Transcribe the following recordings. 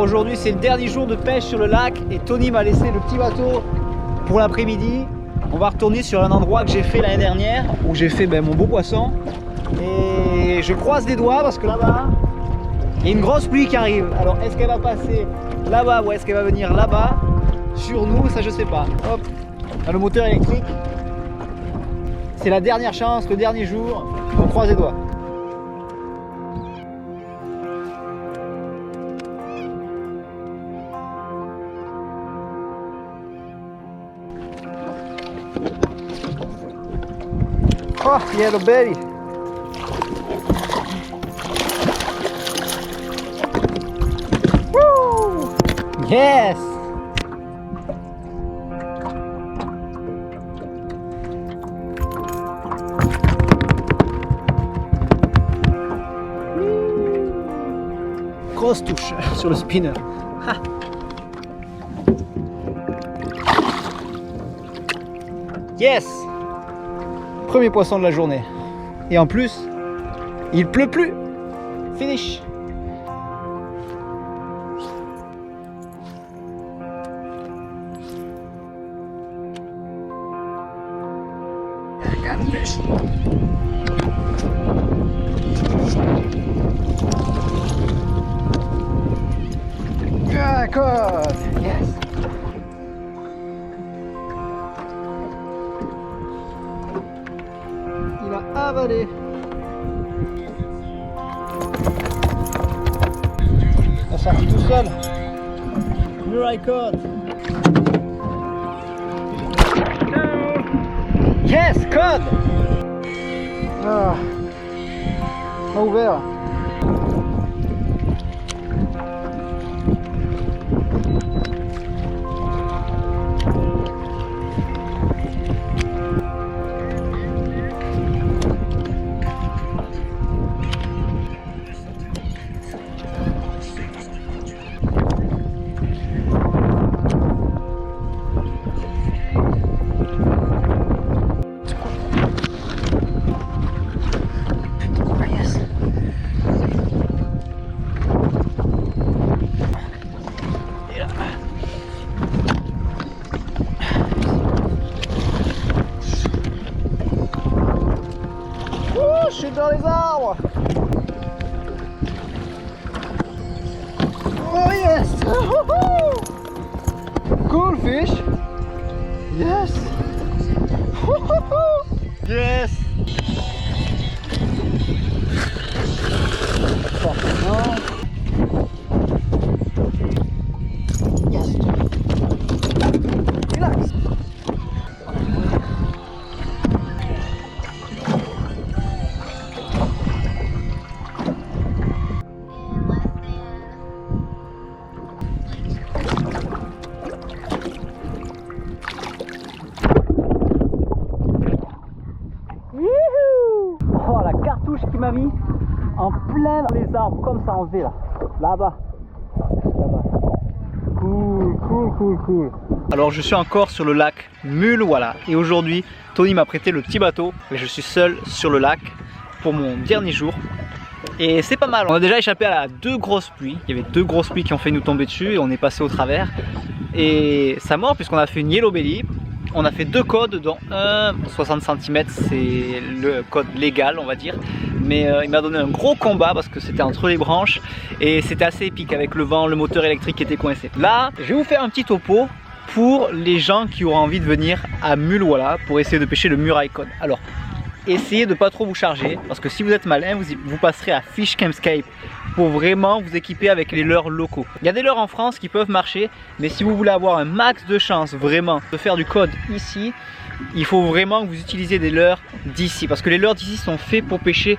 aujourd'hui c'est le dernier jour de pêche sur le lac et Tony m'a laissé le petit bateau pour l'après-midi. On va retourner sur un endroit que j'ai fait l'année dernière où j'ai fait mon beau poisson. Et je croise les doigts parce que là-bas, il y a une grosse pluie qui arrive. Alors est-ce qu'elle va passer là-bas ou est-ce qu'elle va venir là-bas sur nous? Ça je sais pas. Hop, le moteur électrique. C'est la dernière chance, le dernier jour. On croise les doigts. Oh, yellow belly. Woo! Yes. Grosse touche sur le spinner. Ha. Yes. Premier poisson de la journée. Et en plus, il pleut plus. Finish. D'accord. Yes. Il a avalé. Ça sortit tout seul. Murray cod. Yes, cod. Ah, pas ouvert. Je suis dans les arbres. Oh yes. Cool fish. Yes. Yes. Yes. Relax. Oh la cartouche qui m'a mis en plein dans les arbres comme ça en V là. Là-bas. Là-bas. Cool, cool, cool, cool. Alors je suis encore sur le lac Mulwala et aujourd'hui Tony m'a prêté le petit bateau et je suis seul sur le lac pour mon dernier jour. Et c'est pas mal, on a déjà échappé à 2 grosses pluies. Il y avait 2 grosses pluies qui ont fait nous tomber dessus et on est passé au travers. Et ça mord puisqu'on a fait une yellow belly. On a fait 2 codes dont un 60 cm, c'est le code légal on va dire. Mais il m'a donné un gros combat parce que c'était entre les branches et c'était assez épique avec le vent, le moteur électrique qui était coincé. Là, je vais vous faire un petit topo pour les gens qui auront envie de venir à Mulwala pour essayer de pêcher le Murray cod. Alors, essayez de pas trop vous charger parce que si vous êtes malin, vous passerez à Fish Campscape pour vraiment vous équiper avec les leurres locaux. Il y a des leurres en France qui peuvent marcher, mais si vous voulez avoir un max de chance vraiment de faire du cod ici, il faut vraiment que vous utilisiez des leurres d'ici parce que les leurres d'ici sont faits pour pêcher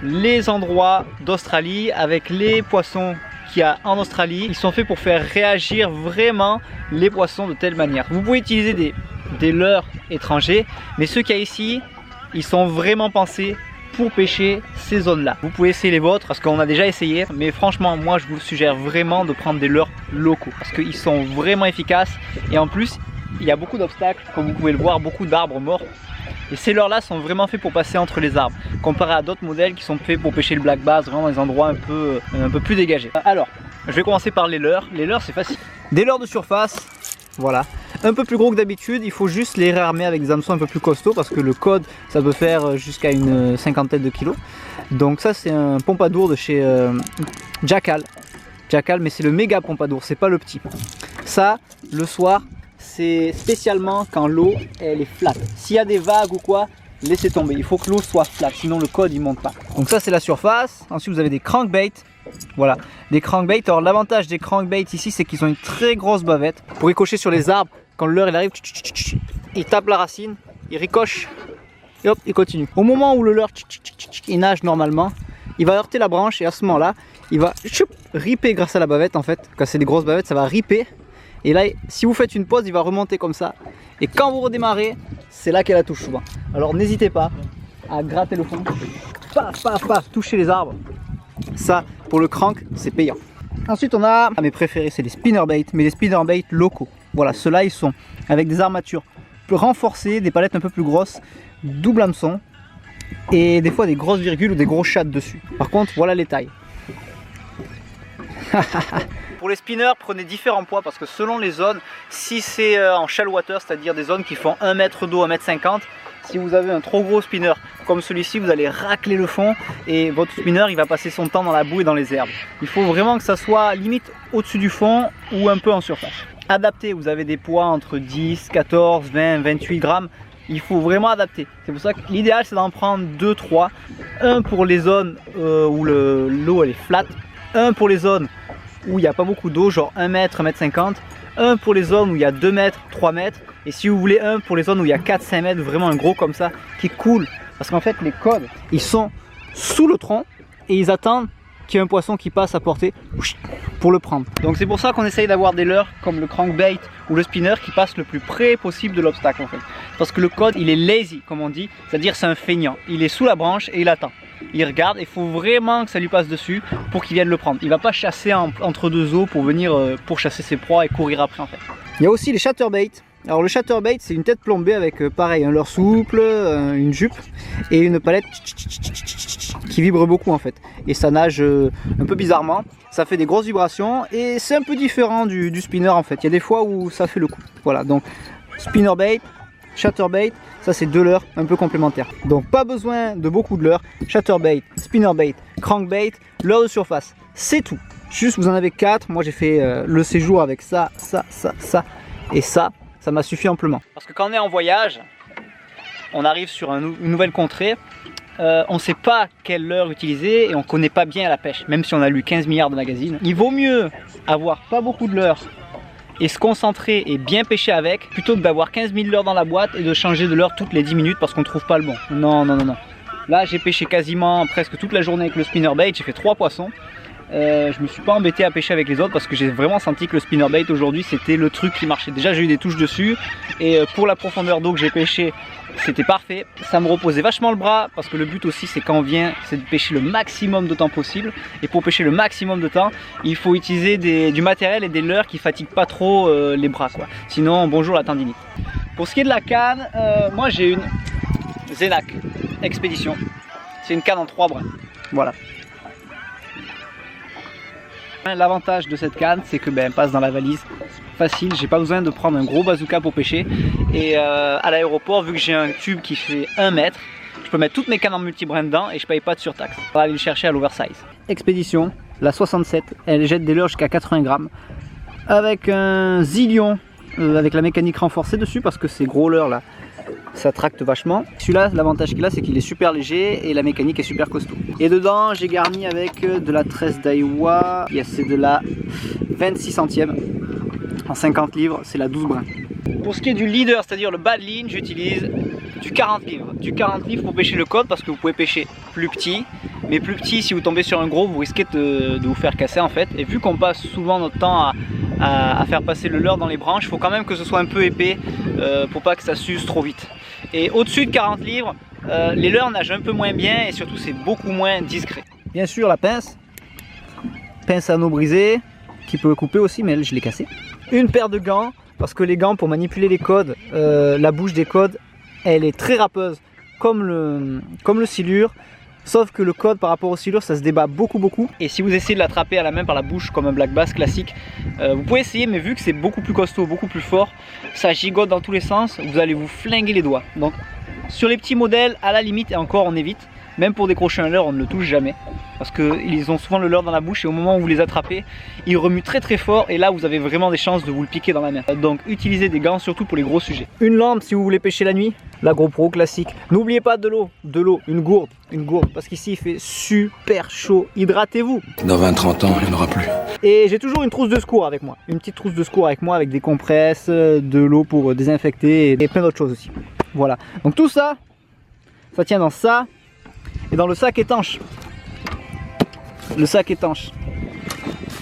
les endroits d'Australie avec les poissons qu'il y a en Australie. Ils sont faits pour faire réagir vraiment les poissons de telle manière. Vous pouvez utiliser des leurres étrangers, mais ceux qu'il y a ici, ils sont vraiment pensés pour pêcher ces zones là. Vous pouvez essayer les vôtres parce qu'on a déjà essayé, mais franchement moi je vous suggère vraiment de prendre des leurres locaux parce qu'ils sont vraiment efficaces et en plus il y a beaucoup d'obstacles comme vous pouvez le voir, beaucoup d'arbres morts et ces leurres là sont vraiment faits pour passer entre les arbres comparé à d'autres modèles qui sont faits pour pêcher le black bass vraiment dans des endroits un peu plus dégagés. Alors Je vais commencer par les leurres. Les leurres c'est facile. Des leurres de surface, voilà. Un peu plus gros que d'habitude, il faut juste les réarmer avec des hameçons un peu plus costauds parce que le code ça peut faire jusqu'à une cinquantaine de kilos. Donc ça c'est un pompadour de chez Jackal. Jackal, mais c'est le méga pompadour, c'est pas le petit. Ça, le soir, c'est spécialement quand l'eau elle est flat. S'il y a des vagues ou quoi, laissez tomber. Il faut que l'eau soit flat, sinon le code il monte pas. Donc ça c'est la surface. Ensuite vous avez des crankbaits. Voilà, des crankbaits. Alors l'avantage des crankbaits ici, c'est qu'ils ont une très grosse bavette. Pour ricocher sur les arbres, quand le leurre il arrive, il tape la racine, il ricoche et hop, il continue. Au moment où le leurre il nage normalement, il va heurter la branche et à ce moment-là, il va ripper grâce à la bavette en fait. Quand c'est des grosses bavettes, ça va ripper. Et là, si vous faites une pause, il va remonter comme ça. Et quand vous redémarrez, c'est là qu'elle la touche souvent. Alors n'hésitez pas à gratter le fond. Paf, paf, paf, toucher les arbres. Ça, pour le crank, c'est payant. Ensuite, on a mes préférés, c'est les spinnerbaits, mais les spinnerbaits locaux. Voilà, ceux-là, ils sont avec des armatures plus renforcées, des palettes un peu plus grosses, double hameçon et des fois des grosses virgules ou des gros chats dessus. Par contre, voilà les tailles. Pour les spinners, prenez différents poids parce que selon les zones, si c'est en shallow water, c'est-à-dire des zones qui font 1 mètre d'eau, 1,50 m, si vous avez un trop gros spinner comme celui-ci, vous allez racler le fond et votre spinner il va passer son temps dans la boue et dans les herbes. Il faut vraiment que ça soit limite au-dessus du fond ou un peu en surface. Adapté, vous avez des poids entre 10, 14, 20, 28 grammes. Il faut vraiment adapter. C'est pour ça que l'idéal c'est d'en prendre 2-3. Un pour les zones où l'eau elle est flat. Un pour les zones où il n'y a pas beaucoup d'eau, genre 1 mètre, 1,50 m. Un pour les zones où il y a 2 mètres, 3 mètres. Et si vous voulez un pour les zones où il y a 4-5 mètres, vraiment un gros comme ça, qui coule. Parce qu'en fait les codes, ils sont sous le tronc et ils attendent qu'il y ait un poisson qui passe à portée pour le prendre. Donc c'est pour ça qu'on essaye d'avoir des leurres comme le crankbait ou le spinner qui passent le plus près possible de l'obstacle en fait. Parce que le code il est lazy comme on dit, c'est-à-dire c'est un feignant. Il est sous la branche et il attend. Il regarde, il faut vraiment que ça lui passe dessus pour qu'il vienne le prendre. Il va pas chasser entre deux eaux pour venir pour chasser ses proies et courir après en fait. Il y a aussi les chatterbaits. Alors le chatterbait c'est une tête plombée avec pareil un leurre souple, une jupe et une palette qui vibre beaucoup en fait. Et ça nage un peu bizarrement, ça fait des grosses vibrations et c'est un peu différent du spinner en fait. Il y a des fois où ça fait le coup. Voilà, donc spinnerbait, chatterbait, ça c'est deux leurres un peu complémentaires. Donc pas besoin de beaucoup de leurres, chatterbait, spinnerbait, crankbait, leurre de surface, c'est tout. Juste vous en avez 4, moi j'ai fait le séjour avec ça, ça, ça, ça et ça. Ça m'a suffi amplement. Parce que quand on est en voyage, on arrive sur une nouvelle contrée, on ne sait pas quelle leurre utiliser et on ne connaît pas bien la pêche, même si on a lu 15 milliards de magazines. Il vaut mieux avoir pas beaucoup de leurres et se concentrer et bien pêcher avec, plutôt que d'avoir 15 000 leurres dans la boîte et de changer de leurre toutes les 10 minutes parce qu'on ne trouve pas le bon. Non, non, non, non. Là, j'ai pêché quasiment presque toute la journée avec le spinnerbait, j'ai fait 3 poissons. Je me suis pas embêté à pêcher avec les autres parce que j'ai vraiment senti que le spinnerbait aujourd'hui c'était le truc qui marchait. Déjà j'ai eu des touches dessus et pour la profondeur d'eau que j'ai pêché c'était parfait. Ça me reposait vachement le bras parce que le but aussi c'est quand on vient c'est de pêcher le maximum de temps possible et pour pêcher le maximum de temps il faut utiliser du matériel et des leurres qui fatiguent pas trop les bras quoi. Sinon bonjour la tendinite. Pour ce qui est de la canne, moi j'ai une Zenac Expédition. C'est une canne en 3 brins. Voilà. L'avantage de cette canne c'est que elle passe dans la valise facile, j'ai pas besoin de prendre un gros bazooka pour pêcher et à l'aéroport vu que j'ai un tube qui fait 1 mètre, je peux mettre toutes mes cannes en multibrin dedans et je paye pas de surtaxe. On va aller le chercher à l'oversize. Expédition, la 67, elle jette des leurres jusqu'à 80 grammes avec un zillion avec la mécanique renforcée dessus parce que ces gros leurres là ça tracte vachement. Celui-là, l'avantage qu'il a, c'est qu'il est super léger et la mécanique est super costaud. Et dedans, j'ai garni avec de la tresse d'Aiwa. C'est de la 26 centièmes en 50 livres, c'est la 12 brins. Pour ce qui est du leader, c'est-à-dire le bad lean, j'utilise du 40 livres. Du 40 livres pour pêcher le code parce que vous pouvez pêcher plus petit. Mais plus petit, si vous tombez sur un gros, vous risquez de vous faire casser en fait. Et vu qu'on passe souvent notre temps à faire passer le leurre dans les branches, il faut quand même que ce soit un peu épais pour pas que ça s'use trop vite. Et au-dessus de 40 livres, les leurres nagent un peu moins bien et surtout c'est beaucoup moins discret. Bien sûr la pince à anneau brisé qui peut couper aussi, mais elle je l'ai cassée. Une paire de gants parce que les gants pour manipuler les codes, la bouche des codes elle est très râpeuse comme le silure. Sauf que le code par rapport au silure, ça se débat beaucoup. Et si vous essayez de l'attraper à la main par la bouche comme un black bass classique, vous pouvez essayer, mais vu que c'est beaucoup plus costaud, beaucoup plus fort, ça gigote dans tous les sens, vous allez vous flinguer les doigts. Donc sur les petits modèles, à la limite, et encore on évite. Même pour décrocher un leurre, on ne le touche jamais. Parce qu'ils ont souvent le leurre dans la bouche et au moment où vous les attrapez, ils remuent très fort et là vous avez vraiment des chances de vous le piquer dans la main. Donc utilisez des gants surtout pour les gros sujets. Une lampe si vous voulez pêcher la nuit, la GoPro classique. N'oubliez pas de l'eau, une gourde, parce qu'ici il fait super chaud. Hydratez-vous. Dans 20-30 ans, il n'y en aura plus. Et j'ai toujours une trousse de secours avec moi. Une petite trousse de secours avec moi avec des compresses, de l'eau pour désinfecter et plein d'autres choses aussi. Voilà. Donc tout ça, ça tient dans ça. Et dans le sac étanche. Le sac étanche.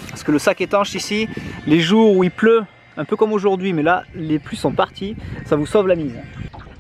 Parce que le sac étanche ici, les jours où il pleut, un peu comme aujourd'hui, mais là les pluies sont parties, ça vous sauve la mise.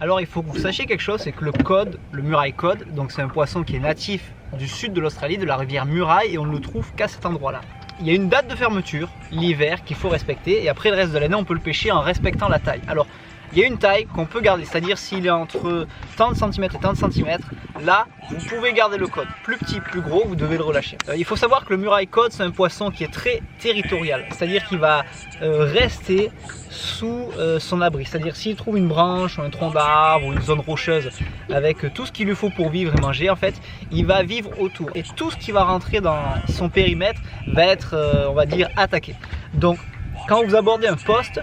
Alors il faut que vous sachiez quelque chose, c'est que le cod, le Murray cod, donc c'est un poisson qui est natif du sud de l'Australie, de la rivière Murray, et on ne le trouve qu'à cet endroit là. Il y a une date de fermeture, l'hiver, qu'il faut respecter, et après le reste de l'année on peut le pêcher en respectant la taille. Alors il y a une taille qu'on peut garder, c'est-à-dire s'il est entre tant de centimètres et tant de centimètres, là vous pouvez garder le cod. Plus petit, plus gros, vous devez le relâcher. Il faut savoir que le Murray cod c'est un poisson qui est très territorial, c'est-à-dire qu'il va rester sous son abri, c'est-à-dire s'il trouve une branche ou un tronc d'arbre ou une zone rocheuse avec tout ce qu'il lui faut pour vivre et manger, en fait il va vivre autour et tout ce qui va rentrer dans son périmètre va être on va dire attaqué. Donc quand vous abordez un poste,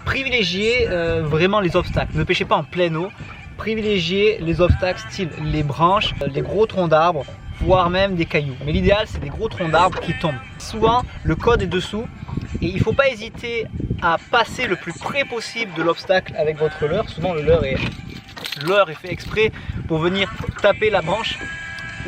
privilégiez vraiment les obstacles, ne pêchez pas en pleine eau, privilégiez les obstacles style les branches, les gros troncs d'arbres, voire même des cailloux. Mais l'idéal c'est des gros troncs d'arbres qui tombent. Souvent le cod est dessous et il ne faut pas hésiter à passer le plus près possible de l'obstacle avec votre leurre. Souvent le leurre est fait exprès pour venir taper la branche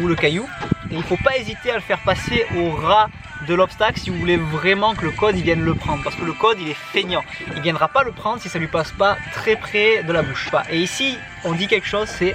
ou le caillou. Et il ne faut pas hésiter à le faire passer au ras de l'obstacle si vous voulez vraiment que le cod il vienne le prendre, parce que le cod il est feignant, il ne viendra pas le prendre si ça lui passe pas très près de la bouche. Et ici on dit quelque chose, c'est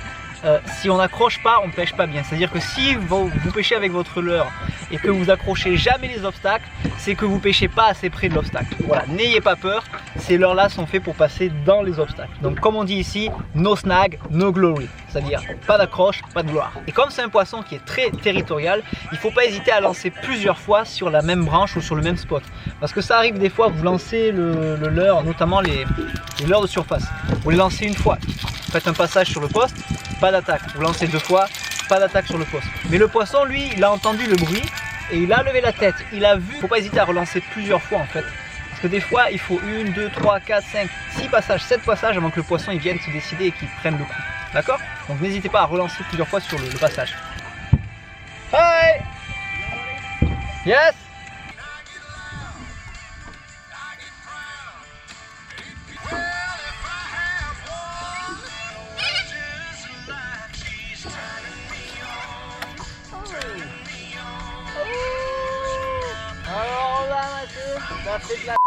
si on n'accroche pas, on ne pêche pas bien. C'est-à-dire que si vous pêchez avec votre leurre et que vous accrochez jamais les obstacles, c'est que vous pêchez pas assez près de l'obstacle. Voilà, n'ayez pas peur, ces leurres-là sont faits pour passer dans les obstacles. Donc comme on dit ici, no snag, no glory. C'est-à-dire pas d'accroche, pas de gloire. Et comme c'est un poisson qui est très territorial, il ne faut pas hésiter à lancer plusieurs fois sur la même branche ou sur le même spot. Parce que ça arrive des fois, vous lancez le leurre, notamment les leurres de surface. Vous les lancez une fois, faites un passage sur le poste, pas d'attaque. Vous lancez deux fois, pas d'attaque sur le poste. Mais le poisson, lui, il a entendu le bruit et il a levé la tête. Il a vu. Il ne faut pas hésiter à relancer plusieurs fois en fait. Parce que des fois, il faut 1, 2, 3, 4, 5, 6 passages, 7 passages avant que le poisson il vienne se décider et qu'il prenne le coup. D'accord? Donc n'hésitez pas à relancer plusieurs fois sur le passage. Hi! Yes! Alors là, Mathieu, ça fait de la...